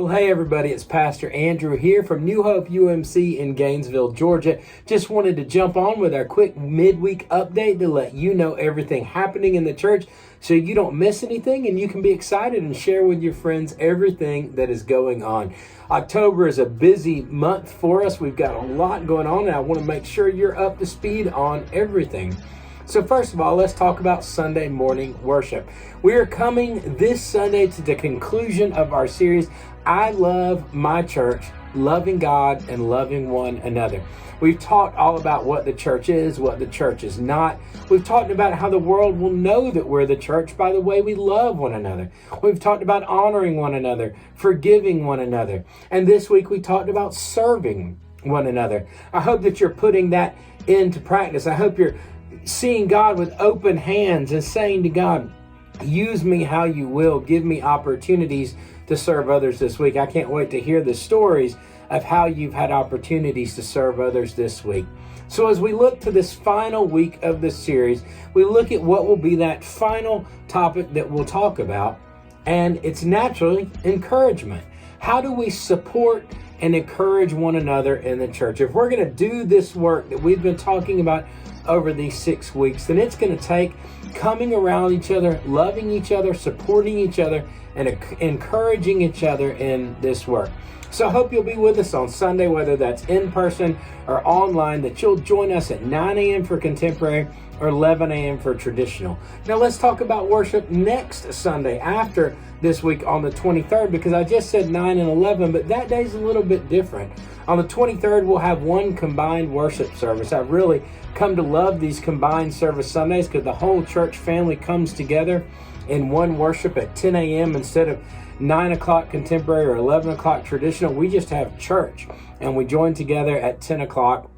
Well, hey everybody, it's Pastor Andrew here from New Hope UMC in Gainesville, Georgia. Just wanted to jump on with our quick midweek update to let you know everything happening in the church so you don't miss anything and you can be excited and share with your friends everything that is going on. October is a busy month for us. We've got a lot going on and I want to make sure you're up to speed on everything. So first of all, let's talk about Sunday morning worship. We are coming this Sunday to the conclusion of our series, I Love My Church, Loving God and Loving One Another. We've talked all about what the church is, what the church is not. We've talked about how the world will know that we're the church by the way we love one another. We've talked about honoring one another, forgiving one another. And this week we talked about serving one another. I hope that you're putting that into practice. I hope you're seeing God with open hands and saying to God, use me how you will. Give me opportunities to serve others this week. I can't wait to hear the stories of how you've had opportunities to serve others this week. So as we look to this final week of this series, we look at what will be that final topic that we'll talk about, and it's naturally encouragement. How do we support and encourage one another in the church? If we're going to do this work that we've been talking about over these 6 weeks, then it's going to take coming around each other, loving each other, supporting each other, and encouraging each other in this work. So I hope you'll be with us on Sunday, whether that's in person or online, that you'll join us at 9 a.m. for contemporary or 11 a.m. for traditional. Now let's talk about worship next Sunday after this week on the 23rd, because I just said 9 and 11, but that day's a little bit different. On the 23rd, we'll have one combined worship service. I've really come to love these combined service Sundays because the whole church family comes together in one worship at 10 a.m. instead of 9 o'clock contemporary or 11 o'clock traditional. We just have church and we join together at 10 o'clock.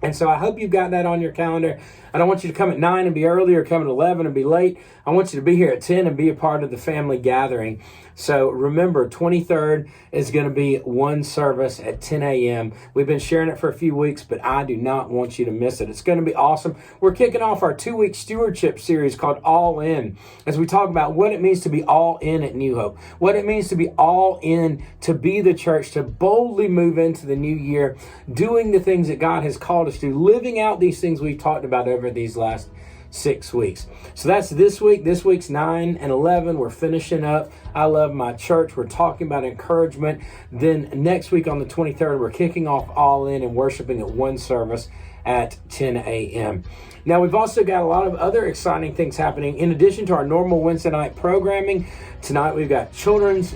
And so I hope you've got that on your calendar. I don't want you to come at 9 and be early or come at 11 and be late. I want you to be here at 10 and be a part of the family gathering. So remember, 23rd is going to be one service at 10 a.m. We've been sharing it for a few weeks, but I do not want you to miss it. It's going to be awesome. We're kicking off our 2-week stewardship series called All In, as we talk about what it means to be all in at New Hope, what it means to be all in, to be the church, to boldly move into the new year, doing the things that God has called us to, living out these things we've talked about over these last 6 weeks. So that's this week. This week's 9 and 11. We're finishing up I Love My Church. We're talking about encouragement. Then next week on the 23rd, we're kicking off All In and worshiping at one service at 10 a.m. Now, we've also got a lot of other exciting things happening. In addition to our normal Wednesday night programming, tonight we've got children's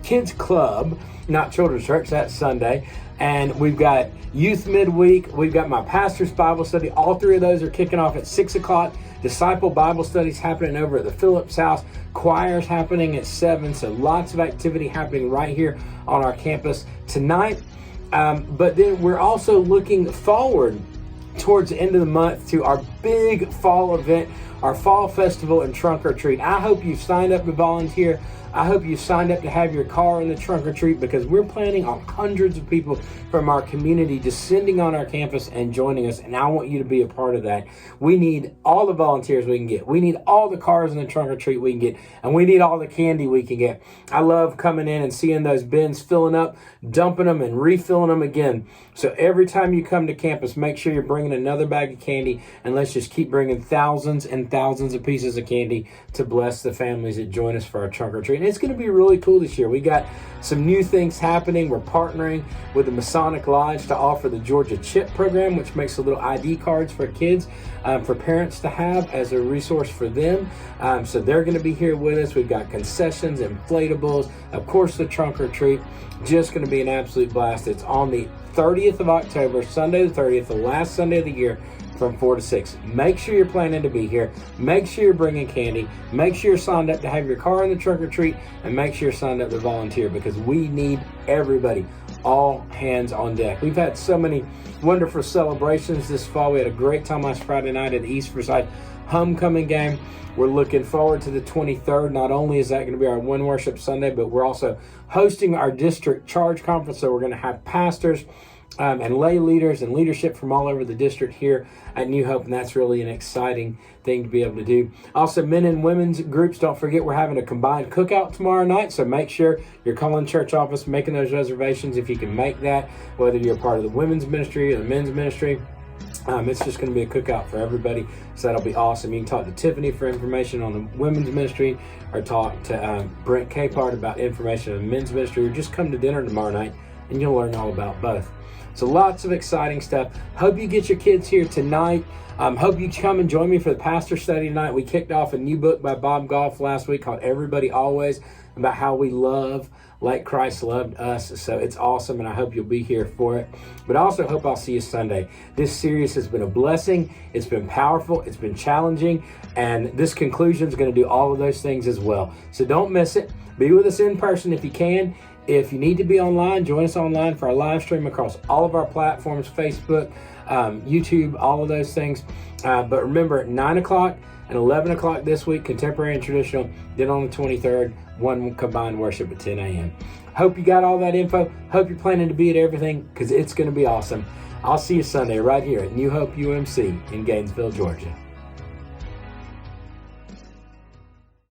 kids club, not children's church, that's Sunday. And we've got youth midweek. We've got my pastor's Bible study. All three of those are kicking off at 6 o'clock. Disciple Bible studies happening over at the Phillips house. Choirs happening at 7. So lots of activity happening right here on our campus tonight. But then we're also looking forward towards the end of the month to our big fall event, our fall festival and trunk or treat. I hope you've signed up to volunteer. I hope you signed up to have your car in the trunk or treat, because we're planning on hundreds of people from our community descending on our campus and joining us, and I want you to be a part of that. We need all the volunteers we can get. We need all the cars in the trunk or treat we can get, and we need all the candy we can get. I love coming in and seeing those bins filling up, dumping them, and refilling them again. So every time you come to campus, make sure you're bringing another bag of candy, and let's just keep bringing thousands and thousands of pieces of candy to bless the families that join us for our trunk or treat. And it's going to be really cool this year. We got some new things happening. We're partnering with the Masonic Lodge to offer the Georgia Chip program, which makes a little ID cards for kids, for parents to have as a resource for them. So they're going to be here with us. We've got concessions, inflatables, of course the trunk or treat. Just going to be an absolute blast. It's on the 30th of October, Sunday the 30th, the last Sunday of the year, from 4 to 6. Make sure you're planning to be here. Make sure you're bringing candy. Make sure you're signed up to have your car in the trunk or treat, and make sure you're signed up to volunteer, because we need everybody. All hands on deck. We've had so many wonderful celebrations this fall. We had a great time last Friday night at the East Forsyth homecoming game. We're looking forward to the 23rd. Not only is that going to be our One Worship Sunday, but we're also hosting our district charge conference. So we're going to have pastors and lay leaders and leadership from all over the district here at New Hope, and that's really an exciting thing to be able to do. Also, men and women's groups, don't forget we're having a combined cookout tomorrow night, so make sure you're calling church office, making those reservations if you can make that, whether you're part of the women's ministry or the men's ministry. It's just going to be a cookout for everybody, so that'll be awesome. You can talk to Tiffany for information on the women's ministry, or talk to Brent Capehart about information on the men's ministry, or just come to dinner tomorrow night and you'll learn all about both. So lots of exciting stuff. Hope you get your kids here tonight. Hope you come and join me for the pastor study tonight. We kicked off a new book by Bob Goff last week called Everybody Always, about how we love like Christ loved us. So it's awesome, and I hope you'll be here for it. But I also hope I'll see you Sunday. This series has been a blessing. It's been powerful. It's been challenging. And this conclusion is going to do all of those things as well. So don't miss it. Be with us in person if you can. If you need to be online, join us online for our live stream across all of our platforms, Facebook, YouTube, all of those things. But remember, at 9 o'clock and 11 o'clock this week, contemporary and traditional. Then on the 23rd, one combined worship at 10 a.m. Hope you got all that info. Hope you're planning to be at everything, because it's going to be awesome. I'll see you Sunday right here at New Hope UMC in Gainesville, Georgia.